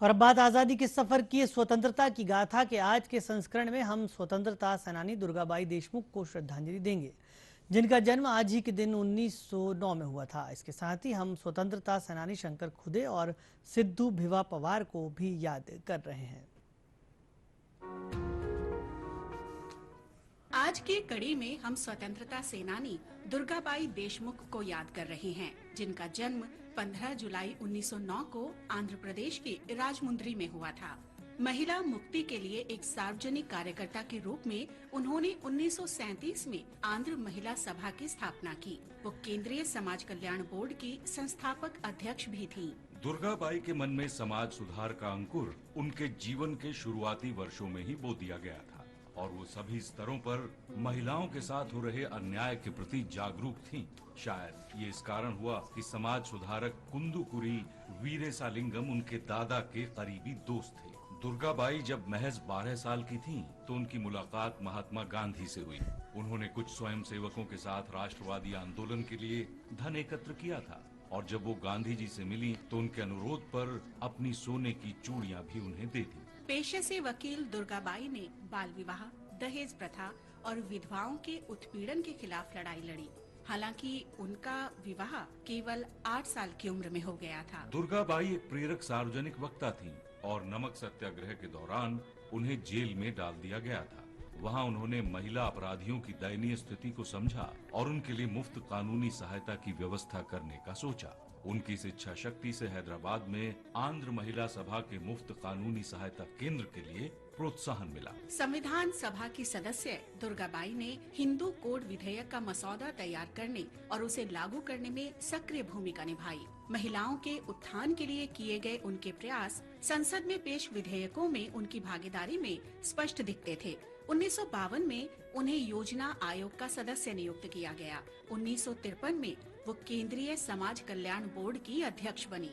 और अब बात आज़ादी के सफर की, स्वतंत्रता की गाथा के आज के संस्करण में हम स्वतंत्रता सेनानी दुर्गाबाई देशमुख को श्रद्धांजलि देंगे, जिनका जन्म आज ही के दिन 1909 में हुआ था। इसके साथ ही हम स्वतंत्रता सेनानी शंकर खुदे और सिद्धू भिवा पवार को भी याद कर रहे हैं। आज के कड़ी में हम स्वतंत्रता सेनानी दुर्गाबाई देशमुख को याद कर रहे हैं, जिनका जन्म 15 जुलाई 1909 को आंध्र प्रदेश के राजमुंद्री में हुआ था। महिला मुक्ति के लिए एक सार्वजनिक कार्यकर्ता के रूप में उन्होंने 1937 में आंध्र महिला सभा की स्थापना की। वो केंद्रीय समाज कल्याण बोर्ड की संस्थापक अध्यक्ष भी थीं। दुर्गाबाई के मन में समाज सुधार का अंकुर उनके जीवन के शुरुआती वर्षों में ही बो दिया गया था और वो सभी स्तरों पर महिलाओं के साथ हो रहे अन्याय के प्रति जागरूक थीं। शायद ये इस कारण हुआ कि समाज सुधारक कुंदुकुरी वीरेसालिंगम उनके दादा के करीबी दोस्त थे। दुर्गाबाई जब महज 12 साल की थीं, तो उनकी मुलाकात महात्मा गांधी से हुई। उन्होंने कुछ स्वयंसेवकों के साथ राष्ट्रवादी आंदोलन के लिए धन एकत्र किया था और जब वो गांधी जी से मिली तो उनके अनुरोध पर अपनी सोने की चूड़ियां भी उन्हें दे दी। पेशे से वकील दुर्गाबाई ने बाल विवाह, दहेज प्रथा और विधवाओं के उत्पीड़न के खिलाफ लड़ाई लड़ी। हालांकि उनका विवाह केवल 8 साल की उम्र में हो गया था। दुर्गाबाई एक प्रेरक सार्वजनिक वक्ता थीं और नमक सत्याग्रह के दौरान उन्हें जेल में डाल दिया गया था। वहां उन्होंने महिला अपराधियों की दयनीय स्थिति को समझा और उनके लिए मुफ्त कानूनी सहायता की व्यवस्था करने का सोचा। उनकी इस इच्छा शक्ति से हैदराबाद में आंध्र महिला सभा के मुफ्त कानूनी सहायता केंद्र के लिए प्रोत्साहन मिला। संविधान सभा की सदस्य दुर्गाबाई ने हिंदू कोड विधेयक का मसौदा तैयार करने और उसे लागू करने में सक्रिय भूमिका निभाई। महिलाओं के उत्थान के लिए किए गए उनके प्रयास संसद में पेश विधेयकों में उनकी भागीदारी में स्पष्ट दिखते थे। 1952 में उन्हें योजना आयोग का सदस्य नियुक्त किया गया। 1953 में वो केंद्रीय समाज कल्याण बोर्ड की अध्यक्ष बनी।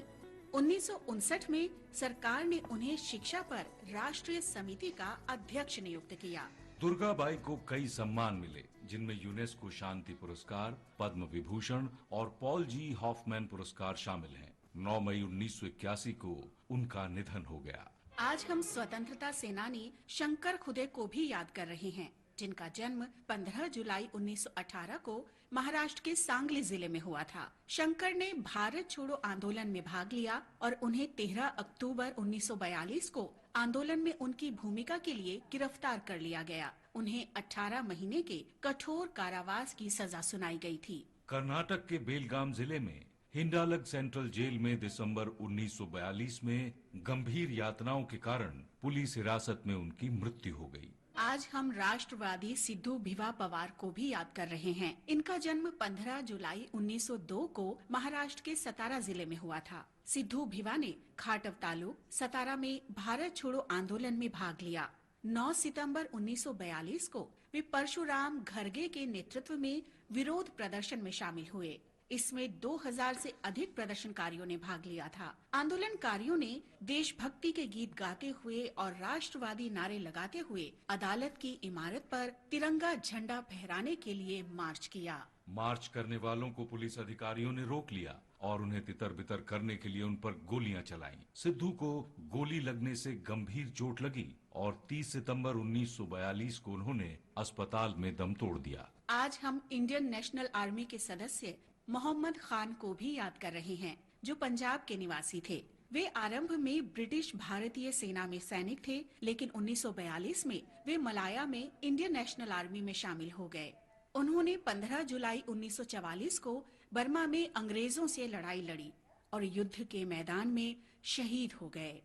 1959 में सरकार ने उन्हें शिक्षा पर राष्ट्रीय समिति का अध्यक्ष नियुक्त किया। दुर्गाबाई को कई सम्मान मिले, जिनमें यूनेस्को शांति पुरस्कार, पद्म विभूषण और पॉल जी हॉफमैन पुरस्कार शामिल हैं। 9 मई 1981 को उनका निधन हो गया। आज हम स्वतंत्रता सेनानी शंकर खुदे को भी याद कर रहे हैं, जिनका जन्म 15 जुलाई 1918 को महाराष्ट्र के सांगली जिले में हुआ था। शंकर ने भारत छोड़ो आंदोलन में भाग लिया और उन्हें 13 अक्टूबर 1942 को आंदोलन में उनकी भूमिका के लिए गिरफ्तार कर लिया गया। उन्हें 18 महीने के कठोर कारावास की सजा सुनाई गई थी। कर्नाटक के बेलगाम जिले में हिंडालग सेंट्रल जेल में दिसंबर 1942 में गंभीर यातनाओं के कारण पुलिस हिरासत में उनकी मृत्यु हो गई। आज हम राष्ट्रवादी सिद्धू भिवा पवार को भी याद कर रहे हैं। इनका जन्म 15 जुलाई 1902 को महाराष्ट्र के सतारा जिले में हुआ था। सिद्धू भिवा ने खाटव तालुक सतारा में भारत छोड़ो आंदोलन में भाग लिया। 9 सितंबर 1942 को वे परशुराम घरगे के नेतृत्व में विरोध प्रदर्शन में शामिल हुए। इसमें 2000 से अधिक प्रदर्शनकारियों ने भाग लिया था। आंदोलनकारियों ने देशभक्ति के गीत गाते हुए और राष्ट्रवादी नारे लगाते हुए अदालत की इमारत पर तिरंगा झंडा फहराने के लिए मार्च किया। मार्च करने वालों को पुलिस अधिकारियों ने रोक लिया और उन्हें तितर बितर करने के लिए उन पर गोलियां चलाईं। सिद्धू को गोली लगने से गंभीर चोट लगी और 30 सितंबर 1942 को उन्होंने अस्पताल में दम तोड़ दिया। आज हम इंडियन नेशनल आर्मी के सदस्य मोहम्मद खान को भी याद कर रहे हैं, जो पंजाब के निवासी थे। वे आरंभ में ब्रिटिश भारतीय सेना में सैनिक थे, लेकिन 1942 में वे मलाया में इंडियन नेशनल आर्मी में शामिल हो गए। उन्होंने 15 जुलाई 1944 को बर्मा में अंग्रेजों से लड़ाई लड़ी और युद्ध के मैदान में शहीद हो गए।